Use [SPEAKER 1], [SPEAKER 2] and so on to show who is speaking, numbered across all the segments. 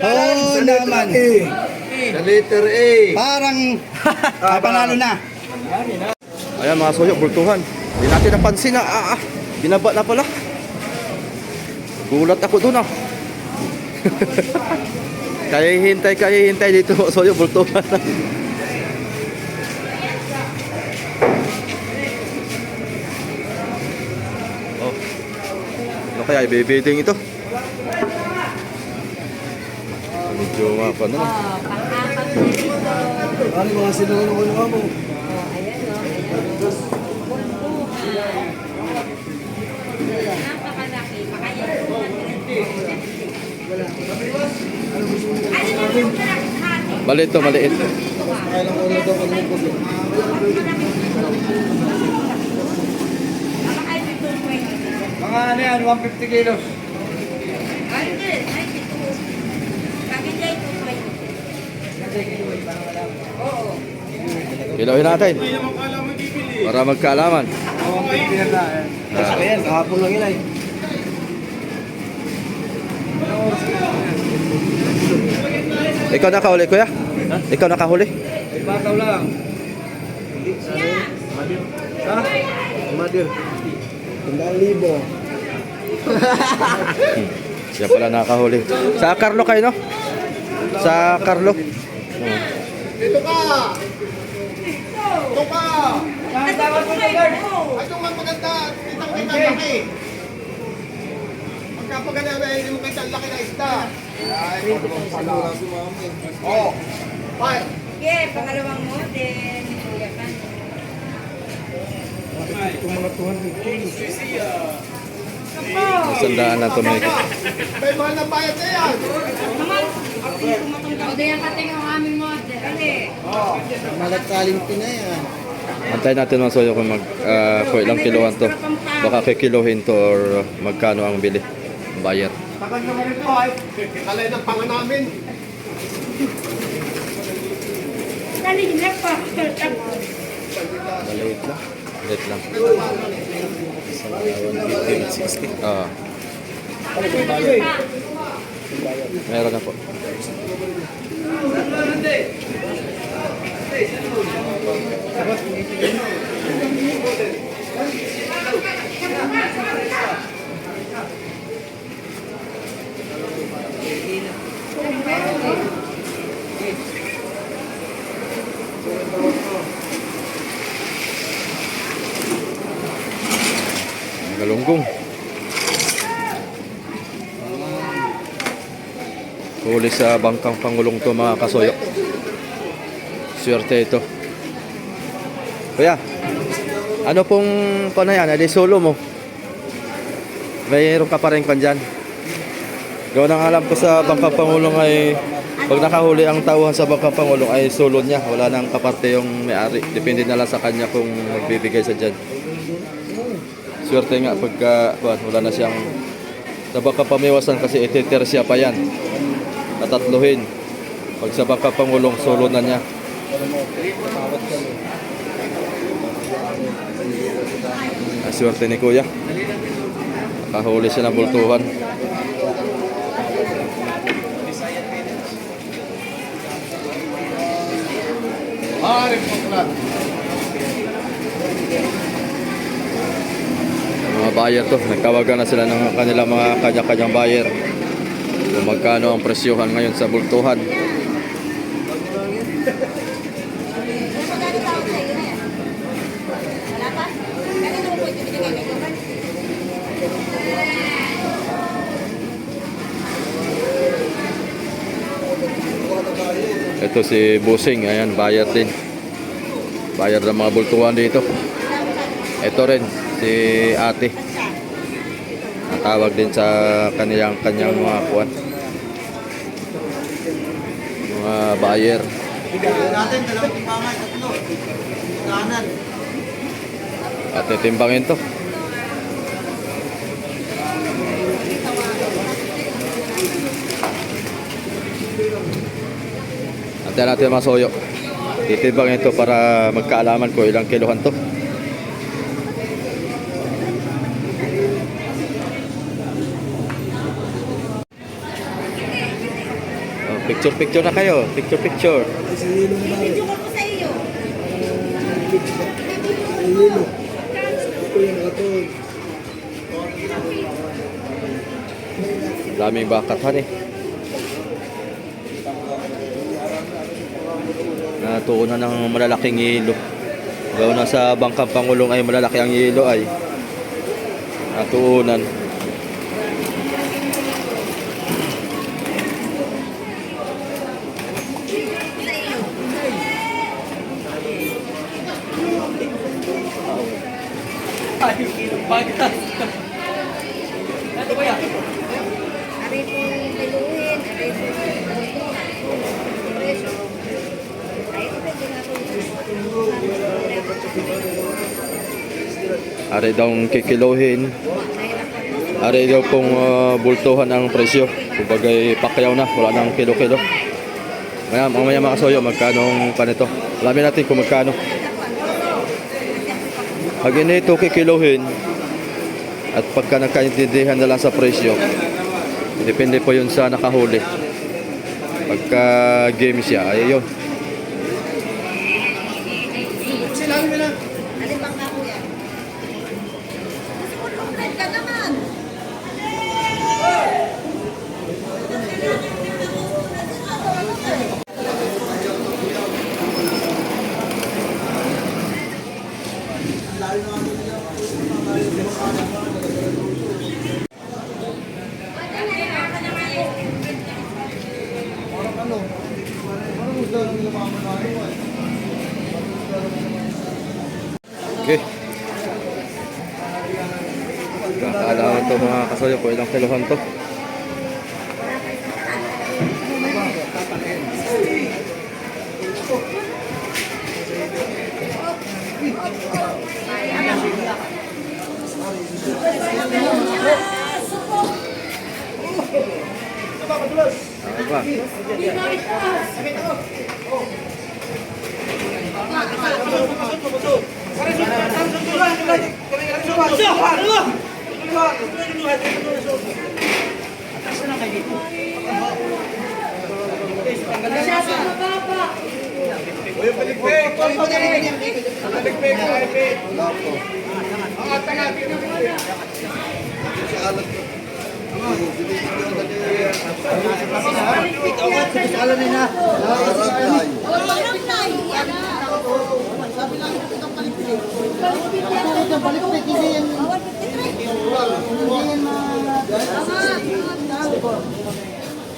[SPEAKER 1] Oh, naman.
[SPEAKER 2] Sa letter A.
[SPEAKER 1] Parang panalo na.
[SPEAKER 2] Ayan mga soyo, bultuhan. Hindi natin napansin na binaba na pala. Gulat ako doon kaya hintay dito mga soyo, bultuhan. Oh. Ano kaya ibibiding ito? Medyo mapa na.
[SPEAKER 1] Ano mga sinunod mo?
[SPEAKER 2] Maliit to, maliit.
[SPEAKER 1] Mga ano yan, 150 kilos.
[SPEAKER 2] Kilawin natin. Para magkaalaman.
[SPEAKER 1] 150 na na. Ayan, kahapon lang yun ay.
[SPEAKER 2] Ikaw nakahuli, kuya? Ikaw nakahuli?
[SPEAKER 1] Bataw lang. Ha? Madir. 1,000.
[SPEAKER 2] Siya pala nakahuli. Sa Carlo kayo, no? Sa Carlo.
[SPEAKER 3] Dito ka! Dito ka!
[SPEAKER 1] Ang tawag mo na, Lord.
[SPEAKER 3] Ito nga maganda. Kitang-kita laki. Magkapaganda na hindi mo kita laki na isda. Ay, oh. Bye.
[SPEAKER 4] Sige, pangalawang model. Kuya ka.
[SPEAKER 1] Itong mga 200 kilos.
[SPEAKER 2] Sandaan na ito, Mike.
[SPEAKER 3] May mahal na bayad na yan.
[SPEAKER 4] O, diyan kating ang aming model. Ano
[SPEAKER 1] Malagkaling Pinay yan.
[SPEAKER 2] Antayin natin mga soyo kung kung ilang kilohan to. Baka kikilohin to or magkano ang bili. Buyer.
[SPEAKER 3] Tagal naman ito ay. Kalay ng panga namin.
[SPEAKER 4] Dali na pa.
[SPEAKER 2] Maliit lang. Maliit lang. 150, 160. Meron na po. Galunggong. Huli sa bangkang Pangulong to mga kasoyo. Swerte ito. Kuya, ano pong ano yan? Adi solo mo? Mayroon ka pa rin dyan. Gawa nang alam ko sa bangkang Pangulong ay pag nakahuli ang tauhan sa bangkang Pangulong ay solo niya. Wala nang kaparte yung may-ari. Depende na lang sa kanya kung magbibigay sa dyan. Swerte nga pagka wala na siyang sa baka pamiwasan kasi ititersya pa yan. Tatatluhin. Pag sa baka Pangulong, solo na niya. Swerte ni Kuya. Nakahuli siya ng bultuhan. Mga buyer to, nagtawagan na sila ng kanilang mga kanya-kanyang buyer kung magkano ang presyohan ngayon sa bultuhan. Ito si Busing, ayan, buyer din. Buyer ng mga bultuhan dito. Ito rin si ate. Natawag din sa kanyang mga kuwan. Mga buyer.
[SPEAKER 1] Natin, dalawang timbangan, tatlo. Kanan.
[SPEAKER 2] At titimbangin to. Antayin natin mga soyo. Titimbangin to para magkaalaman ko ilang kilohan to. Picture-picture na kayo. Picture-picture.
[SPEAKER 4] Video ko po sa iyo.
[SPEAKER 2] Daming bakatan eh. Natuunan ng malalaking hilo. Gawa na sa bangkang Pangulong ay malalaki ang hilo ay natuunan.
[SPEAKER 4] Aray po biluhin, aray po presyo. Ay, pwede nga po.
[SPEAKER 2] Ari daw kikilohin. Ari daw pong bultuhan ang presyo. Kumbagay pakyaw na, wala nang kilo-kilo. Mamaya mga kasoyo, magkano ang panito? Alamin natin kung magkano. Pag ito kikilohin, at pagka nagkaintindihan na lang sa presyo, depende po yun sa nakahuli. Pagka game siya, ay yun.
[SPEAKER 4] Alin bang na po yan? Red ka naman.
[SPEAKER 2] Okay. Kakalawan to mga kasoyo kung ilang kilohan to. Apa?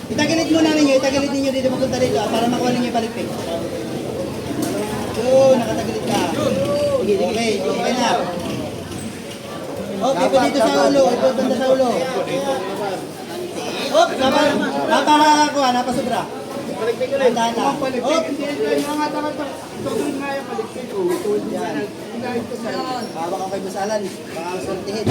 [SPEAKER 1] Itagilid mo namin nyo, itagilid ninyo dito magpunta dito para makuha ninyo yung balikpik. Yun, nakatagilid ka. Okay, okay na. Okay, pa dito sa ulo, ito banda sa ulo. Hop, napakakuha, napasobra. Tandaan na. Hop, hawak ako kay Basalan. Baka sortihin.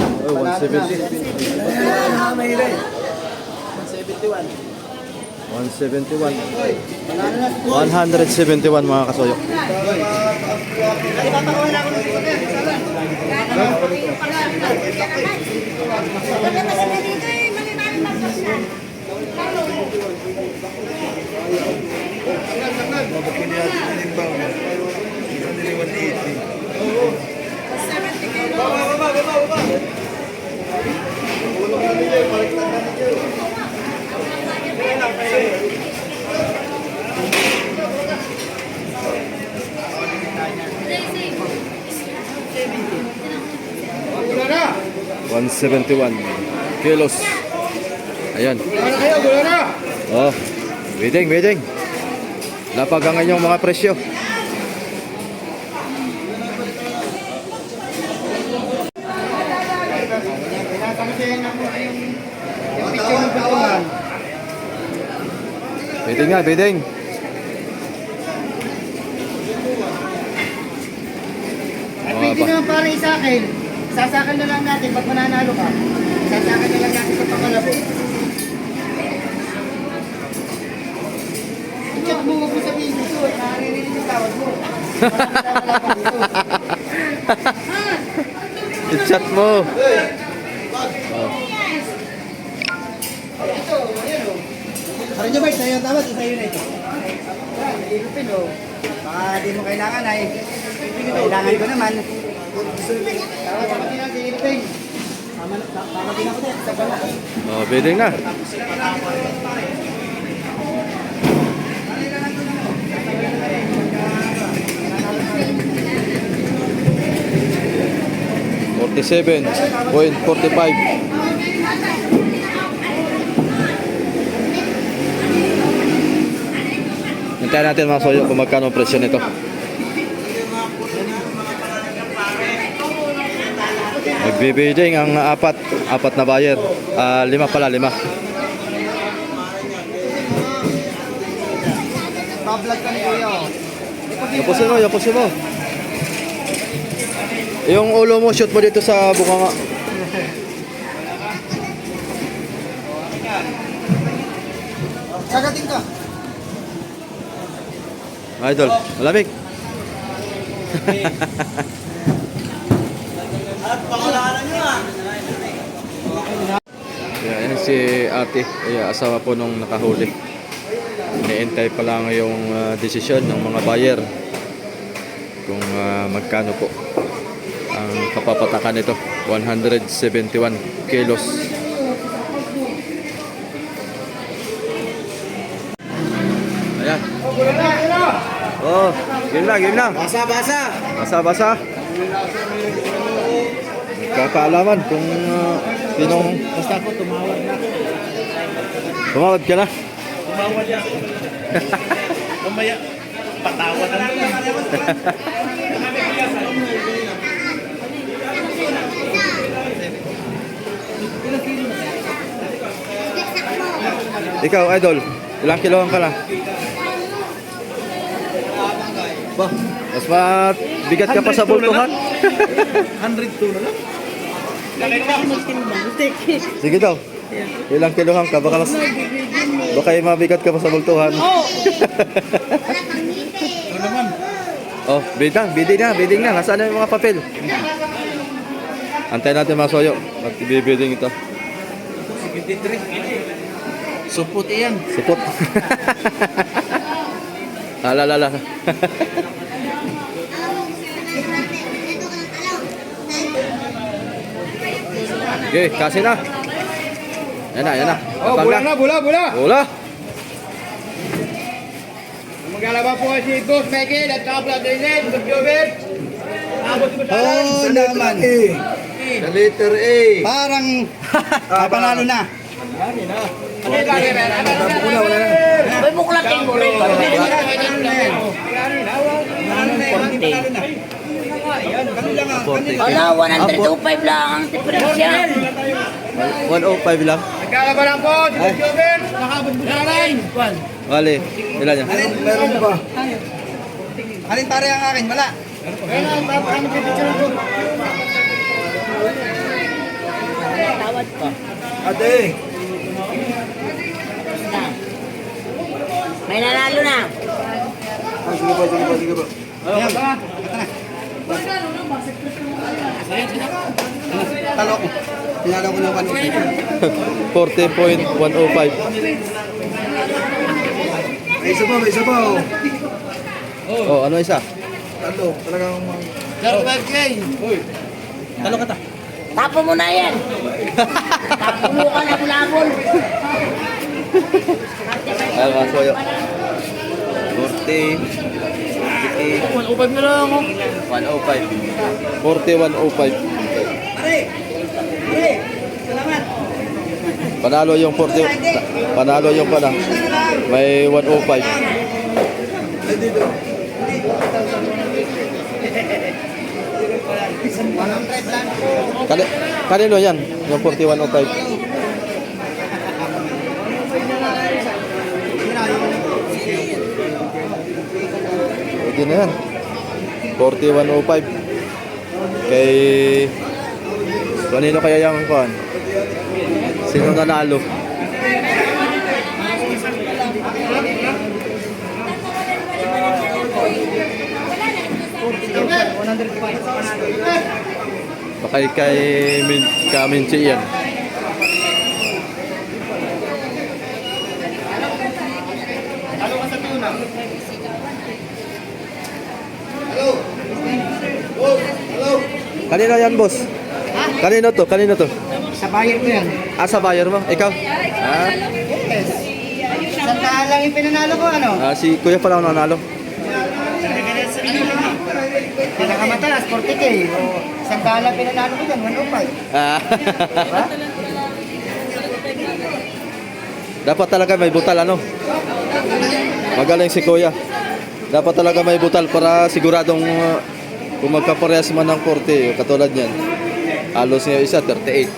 [SPEAKER 2] 171. 171 mga kasoyo.
[SPEAKER 1] Ay, papakuha na ako ng Basalan.
[SPEAKER 4] Pagkatapos na dito eh, malimalim magpas na.
[SPEAKER 3] Gula na!
[SPEAKER 2] 171 kilos. Ayan.
[SPEAKER 3] Gula na kayo, gula na!
[SPEAKER 2] Oh, waiting. Lapagangan yung mga presyo. Waiting.
[SPEAKER 1] At pwede naman para sa akin. Sasakan na lang natin pag mananalo ka. Sasakan na lang natin sa pangalabo. I-chat mo, huwag mo sabihin dito. Nakarinig yung tawag mo.
[SPEAKER 2] I-chat mo.
[SPEAKER 1] Ito, ayan o. Parang nyo ba, sa'yo ang tawad, sa'yo na ito. Ilupin o. Baka di mo kailangan ay. Kailangan ko naman. Tawad sa matina, si Ilupin. Tama din ako din, sa bala.
[SPEAKER 2] Oh, bidding na. $47.45. Hintayin natin mga soyo kung magkano ang presyo nito. Nagbibidding ang apat na buyer. 5 pala, 5.
[SPEAKER 1] Pa-vlog ka ni Kuya.
[SPEAKER 2] Yapusin mo. Yung ulo mo, shoot mo dito sa bukanga.
[SPEAKER 1] Sagatin ka.
[SPEAKER 2] Idol, malamig. Yan si ate, asawa po nung nakahuli. Iniintay pa lang yung desisyon ng mga buyer kung magkano po ang kapapatakan nito. 171 kilos. Ayan. Oh, game lang. Basa. Kakaalaman kung sinong...
[SPEAKER 1] Basta ako, tumawad na.
[SPEAKER 2] Tumawad ka na?
[SPEAKER 1] Tumawad na. Mamaya, patawad na naman.
[SPEAKER 2] Ikaw, idol, ilang kilohan ka lang? Ba, mas bigat ka pa sa bultuhan?
[SPEAKER 1] 102 na lang.
[SPEAKER 2] Sige daw. Ilang kilohan ka? Baka mabigat ka pa sa bultuhan. Oh, bidding na. Nasaan na yung mga papel? Antayin natin mga soyo. Mag-bidding ito.
[SPEAKER 1] 53. Supot yan.
[SPEAKER 2] Supot. Alala. Okay, kasi na. Yan na.
[SPEAKER 3] Oh, bola na.
[SPEAKER 2] Bola.
[SPEAKER 3] Maglalaban po si Boss Michael at saka Brother Ned, Boss Jobert.
[SPEAKER 1] Oh, naman.
[SPEAKER 2] The letter A.
[SPEAKER 1] Parang panalo na.
[SPEAKER 4] May buklatin mo rin. Wala, 105 lang ang diferensya.
[SPEAKER 2] 105 lang.
[SPEAKER 3] Nagkalaban lang po si Boss Jobert. Nakabunbusaran.
[SPEAKER 2] Wali, ilan yan?
[SPEAKER 1] Meron pa. Alin pare ang akin? Wala.
[SPEAKER 4] Tawad ko.
[SPEAKER 1] Ate.
[SPEAKER 4] May nanalo na.
[SPEAKER 1] Sige po. Ayan. Talo ko. Tinalo ko ng
[SPEAKER 2] 40.105.
[SPEAKER 1] May isa pa.
[SPEAKER 2] Oh, ano isa?
[SPEAKER 1] Talo. Talagang
[SPEAKER 2] Talo ka ta.
[SPEAKER 4] Tapo mo na yan. Tapo mo ka na bulabol.
[SPEAKER 2] Ay, mga soyo. 40.
[SPEAKER 3] 105 na lang ako.
[SPEAKER 2] 105. 40.105. Panalo yung 40. Panalo yung pana. May 105. Kanino yan? Yung 4105. Pwede na yan. 4105. Kay... Kanino kaya yung kuhan? Sino nanalo? Baka kay Kaminchi yan. Kanino yan, boss?
[SPEAKER 1] Ha?
[SPEAKER 2] Kanino to? Kanino to?
[SPEAKER 1] Sa buyer ko yan.
[SPEAKER 2] Ah, sa buyer mo? Ikaw? Ah,
[SPEAKER 1] Yes. Isang daan lang yung pinanalo ko, ano?
[SPEAKER 2] si Kuya pala ang nanalo.
[SPEAKER 1] Pinakamataas, 40K. O, isang daan lang pinanalo ko dyan, 105.
[SPEAKER 2] Ah,
[SPEAKER 1] Diba?
[SPEAKER 2] dapat talaga may butal, ano? Magaling si Kuya. Dapat talaga may butal para siguradong kung magkaparehas man ng 40, katulad niyan. Halos niya isa, 38.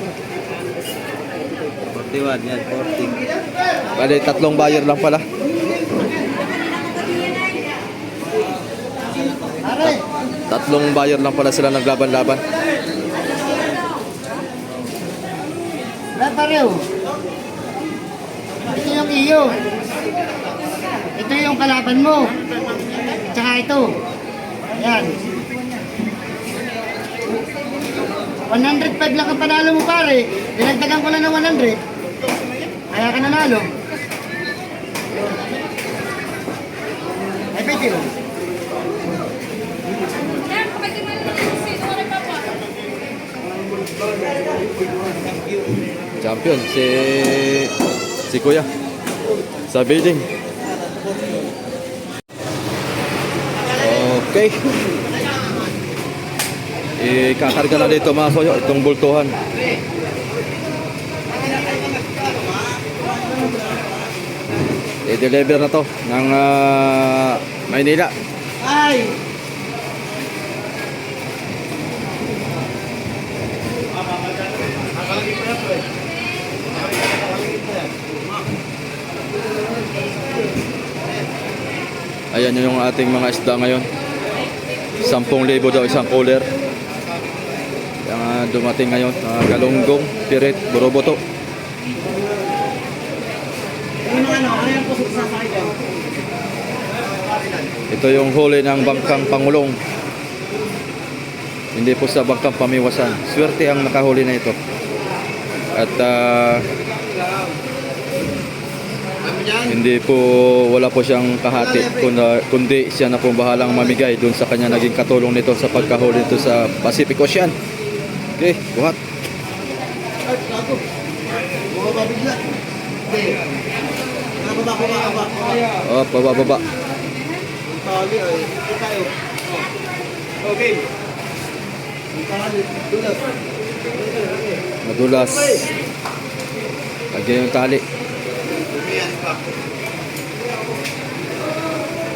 [SPEAKER 2] 41, yan, 40. Bali, tatlong buyer lang pala.
[SPEAKER 1] Pare,
[SPEAKER 2] Tatlong buyer lang pala sila naglaban-laban.
[SPEAKER 1] wala pareho. Ito yung iyo. Ito yung kalaban mo. Tsaka ito. Ayan. 105 lang ang panalo mo, pare. Dinagdagan ko lang ng 100. Kaya ka nanalo. Ay, pwede mo.
[SPEAKER 2] Champion, si Kuya. Sa bidding. Okay. Ikakarga na dito mga soyo, itong bultuhan. I-deliver na to ng Maynila.
[SPEAKER 1] Ay!
[SPEAKER 2] Ayan yung ating mga isda ngayon. 10,000 daw isang cooler. Yung dumating ngayon, galunggong, pirit, buroboto.
[SPEAKER 1] Ano yung pusok sa sakit?
[SPEAKER 2] Ito yung huli ng bangkang Pangulong. Hindi po sa bangkang Pamiwasan. Swerte ang nakahuli na ito. At hindi po, wala po siyang kahati, kundi siya na po bahalang mamigay dun sa kanya naging katulong nito sa pagkahuli nito sa Pacific Ocean. Okay, buhat. Oh, baba.
[SPEAKER 3] Okay.
[SPEAKER 2] Madulas. Lagyan yung tali.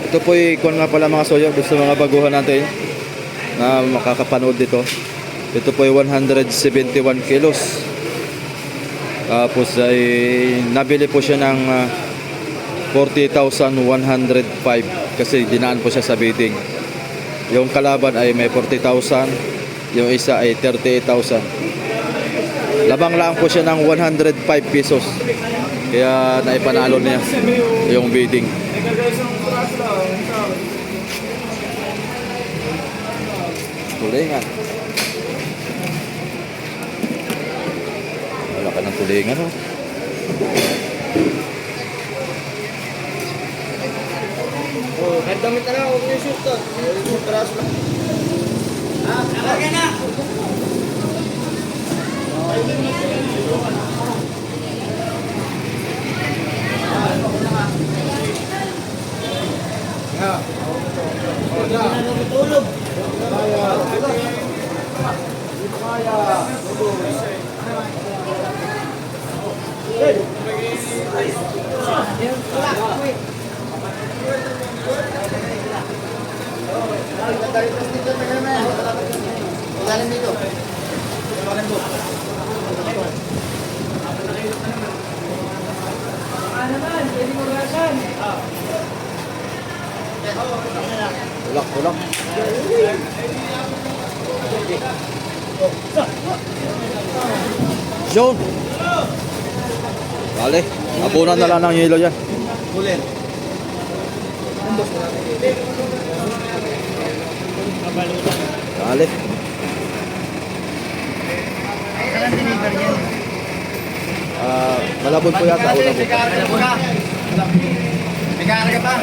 [SPEAKER 2] Ito po kung nga pala mga soyo, gusto mga baguhan natin na makakapanood dito. Ito po 171 kilos. Tapos ay nabili po siya ng 40,105 kasi dinaan po siya sa bidding. Yung kalaban ay may 40,000, yung isa ay 38,000. Labang lang po siya ng 105 pesos. Kaya naipanalo niya yung bidding. Tulingan. Wala ka ng tulingan, oh.
[SPEAKER 3] Oh, kahit damit na lang, huwag niyo shoot to. Peraso lang. Kalagay na!
[SPEAKER 1] Tulog.
[SPEAKER 2] Tulak. John. Bale, abunan na lang ng yelo yan.
[SPEAKER 1] Bulen.
[SPEAKER 2] Bale.
[SPEAKER 1] Saan deliver niya?
[SPEAKER 2] Malabon po yata.
[SPEAKER 3] May karga pa. May karga pa.